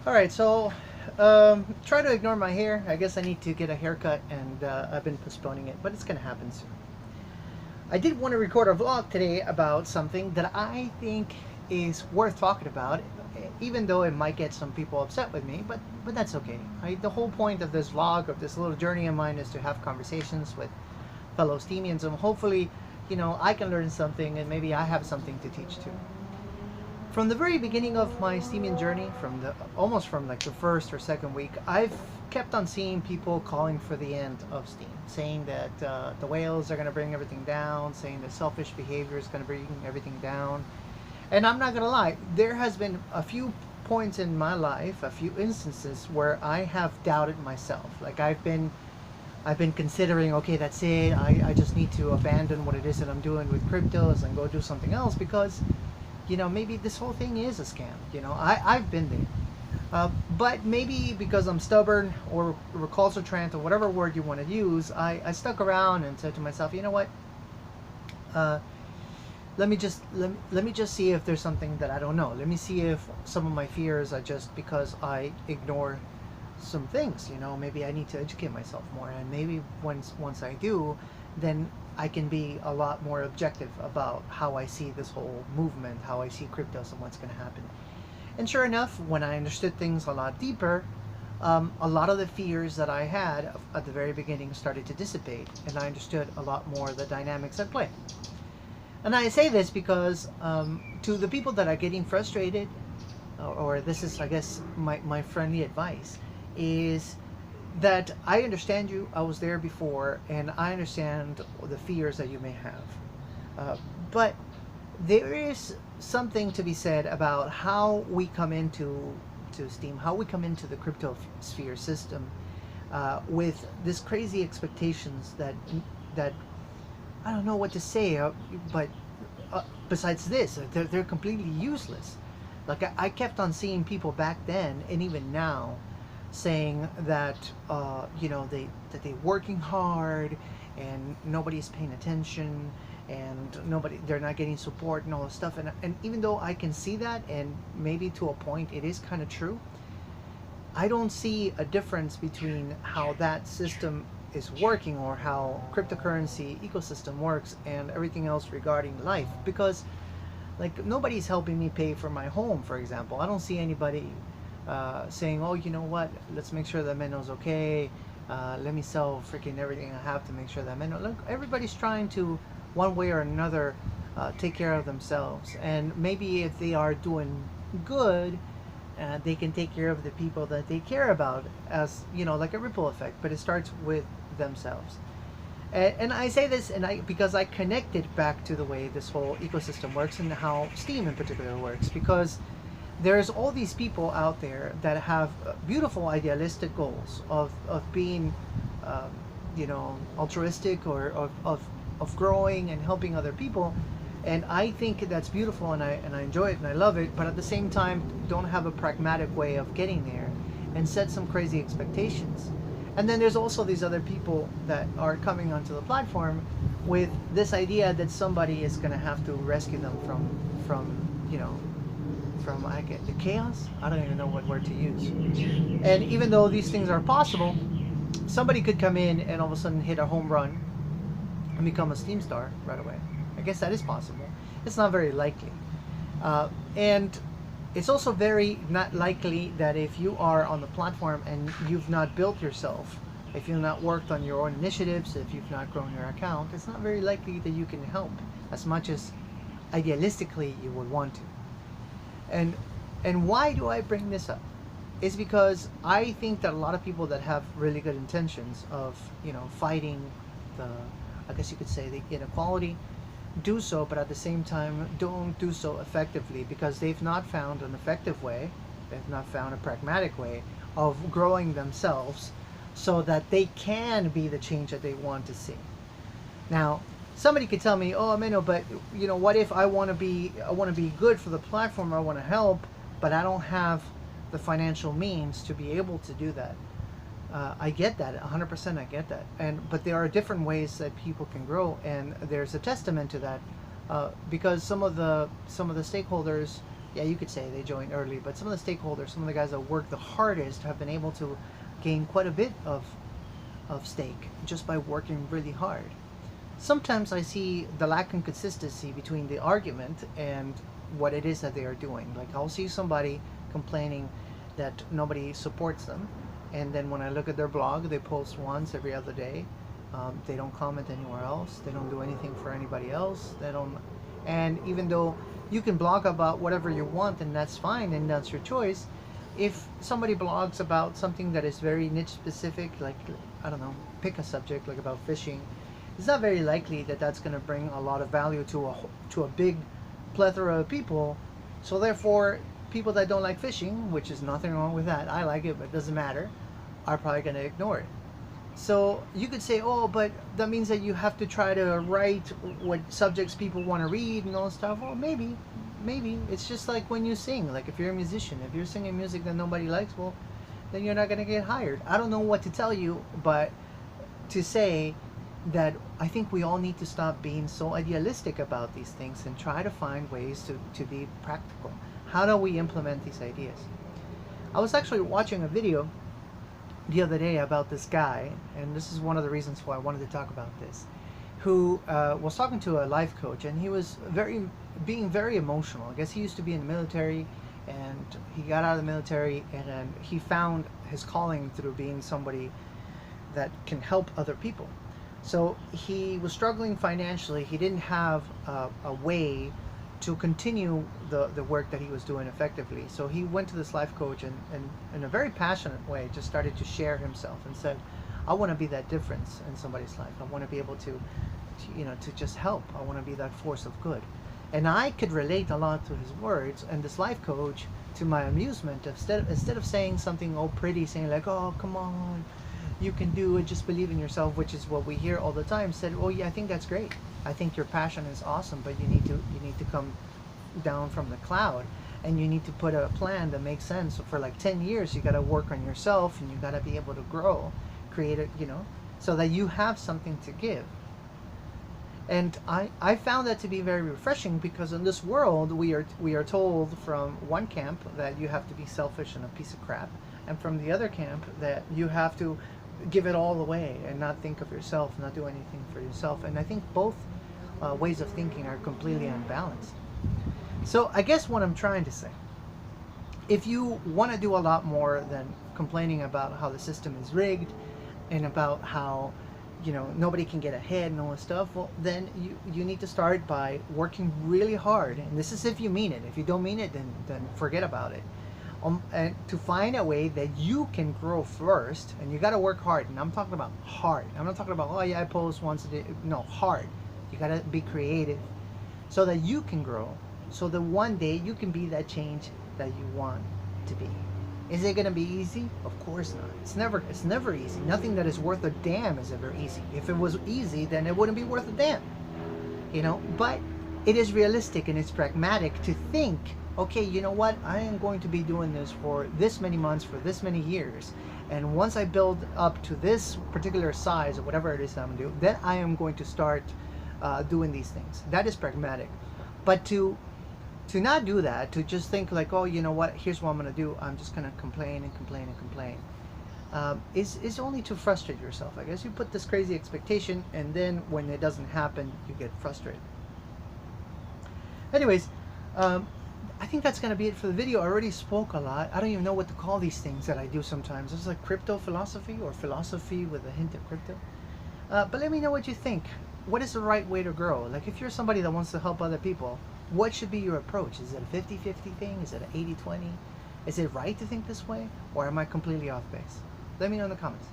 All right, so try to ignore my hair. I guess I need to get a haircut, and I've been postponing it, but it's gonna happen soon. I did want to record a vlog today about something that I think is worth talking about, even though it might get some people upset with me, but that's okay. The whole point of this vlog, of this little journey of mine, is to have conversations with fellow Steamians, and hopefully, I can learn something, and maybe I have something to teach too. From the very beginning of my Steamian journey, from the almost from like the first or second week, I've kept on seeing people calling for the end of Steam, saying that the whales are going to bring everything down, saying that selfish behavior is going to bring everything down. And I'm not going to lie, there has been a few points in my life, a few instances where I have doubted myself. Like I've been considering, okay, that's it. I just need to abandon what it is that I'm doing with cryptos and go do something else because maybe this whole thing is a scam. I've been there. But maybe because I'm stubborn or recalcitrant or whatever word you want to use, I stuck around and said to myself, you know what? Uh, let me just see if there's something that I don't know. Let me see if some of my fears are just because I ignore some things. Maybe I need to educate myself more, and maybe once I do, then I can be a lot more objective about how I see this whole movement, how I see cryptos, and what's going to happen. And sure enough, when I understood things a lot deeper, a lot of the fears that I had at the very beginning started to dissipate, and I understood a lot more the dynamics at play. And I say this because to the people that are getting frustrated, or this is, I guess, my friendly advice, is that I understand you. I was there before, and I understand the fears that you may have. But there is something to be said about how we come into Steam, how we come into the crypto sphere system with this crazy expectations that I don't know what to say, but besides this, they're completely useless. Like I kept on seeing people back then, and even now, saying that they're working hard, and nobody's paying attention, and they're not getting support and all this stuff. And even though I can see that, and maybe to a point it is kind of true, I don't see a difference between how that system is working or how cryptocurrency ecosystem works and everything else regarding life, because like nobody's helping me pay for my home, for example. I don't see anybody saying, oh, you know what, let's make sure that Menno's okay. Let me sell freaking everything I have to make sure that Menno. Look, everybody's trying to, one way or another, take care of themselves. And maybe if they are doing good, they can take care of the people that they care about, as like a ripple effect. But it starts with themselves. And I say this, because I connect it back to the way this whole ecosystem works and how Steam in particular works, because there's all these people out there that have beautiful idealistic goals of being altruistic, or of growing and helping other people. And I think that's beautiful, and I enjoy it and I love it, but at the same time don't have a pragmatic way of getting there and set some crazy expectations. And then there's also these other people that are coming onto the platform with this idea that somebody is going to have to rescue them from I get the chaos. I don't even know what word to use. And even though these things are possible, somebody could come in and all of a sudden hit a home run and become a Steam star right away. I guess that is possible. It's not very likely. And it's also very not likely that if you are on the platform and you've not built yourself, if you've not worked on your own initiatives, if you've not grown your account, it's not very likely that you can help as much as idealistically you would want to. And why do I bring this up? It's because I think that a lot of people that have really good intentions of fighting the, I guess you could say, the inequality, do so, but at the same time don't do so effectively, because they've not found an effective way, they've not found a pragmatic way of growing themselves so that they can be the change that they want to see. Now, somebody could tell me, oh, Meno, but what if I want to be good for the platform, I want to help, but I don't have the financial means to be able to do that. I get that, 100%. I get that, but there are different ways that people can grow, and there's a testament to that, because some of the stakeholders yeah, you could say they joined early, but some of the stakeholders, some of the guys that work the hardest, have been able to gain quite a bit of stake just by working really hard. Sometimes I see the lack of consistency between the argument and what it is that they are doing. Like, I'll see somebody complaining that nobody supports them, and then when I look at their blog, they post once every other day. They don't comment anywhere else. They don't do anything for anybody else. They don't, and even though you can blog about whatever you want, and that's fine, and that's your choice. If somebody blogs about something that is very niche specific, like, I don't know, pick a subject like about fishing, it's not very likely that that's going to bring a lot of value to a big plethora of people. So therefore, people that don't like fishing, which is nothing wrong with that, I like it, but it doesn't matter, are probably going to ignore it. So you could say, oh, but that means that you have to try to write what subjects people want to read and all that stuff. Well, maybe. It's just like when you sing. Like, if you're a musician, if you're singing music that nobody likes, well, then you're not going to get hired. I don't know what to tell you, but to say that I think we all need to stop being so idealistic about these things and try to find ways to be practical. How do we implement these ideas? I was actually watching a video the other day about this guy, and this is one of the reasons why I wanted to talk about this, who was talking to a life coach, and he was being very emotional. I guess he used to be in the military, and he got out of the military, and then he found his calling through being somebody that can help other people. So he was struggling financially. He didn't have a way to continue the work that he was doing effectively. So he went to this life coach, and in a very passionate way just started to share himself and said, I want to be that difference in somebody's life. I want to be able to just help. I want to be that force of good. And I could relate a lot to his words, and this life coach, to my amusement, instead of saying something all pretty, saying like, oh, come on, you can do it, just believe in yourself, which is what we hear all the time, said, oh yeah, I think that's great. I think your passion is awesome, but you need to come down from the cloud, and you need to put a plan that makes sense. So for like 10 years, you got to work on yourself, and you got to be able to grow, create it, so that you have something to give. And I found that to be very refreshing, because in this world we are told from one camp that you have to be selfish and a piece of crap, and from the other camp that you have to give it all away and not think of yourself, not do anything for yourself. And I think both ways of thinking are completely unbalanced. So I guess what I'm trying to say, if you want to do a lot more than complaining about how the system is rigged and about how nobody can get ahead and all this stuff, well, then you need to start by working really hard. And this is if you mean it. If you don't mean it, then forget about it. And to find a way that you can grow first, and you got to work hard. And I'm talking about hard. I'm not talking about, oh yeah, I post once a day. No, hard. You got to be creative so that you can grow, so that one day you can be that change that you want to be. Is it going to be easy? Of course not. It's never easy. Nothing that is worth a damn is ever easy. If it was easy, then it wouldn't be worth a damn. But it is realistic and it's pragmatic to think, okay, you know what? I am going to be doing this for this many months, for this many years. And once I build up to this particular size or whatever it is I'm going to do, then I am going to start doing these things. That is pragmatic. But to not do that, to just think like, oh, you know what? Here's what I'm going to do. I'm just going to complain and complain and complain. Is only to frustrate yourself. I guess you put this crazy expectation, and then when it doesn't happen, you get frustrated. Anyways, I think that's going to be it for the video. I already spoke a lot. I don't even know what to call these things that I do sometimes. It's like crypto philosophy, or philosophy with a hint of crypto. But let me know what you think. What is the right way to grow? Like, if you're somebody that wants to help other people, what should be your approach? Is it a 50-50 thing? Is it an 80-20? Is it right to think this way? Or am I completely off base? Let me know in the comments.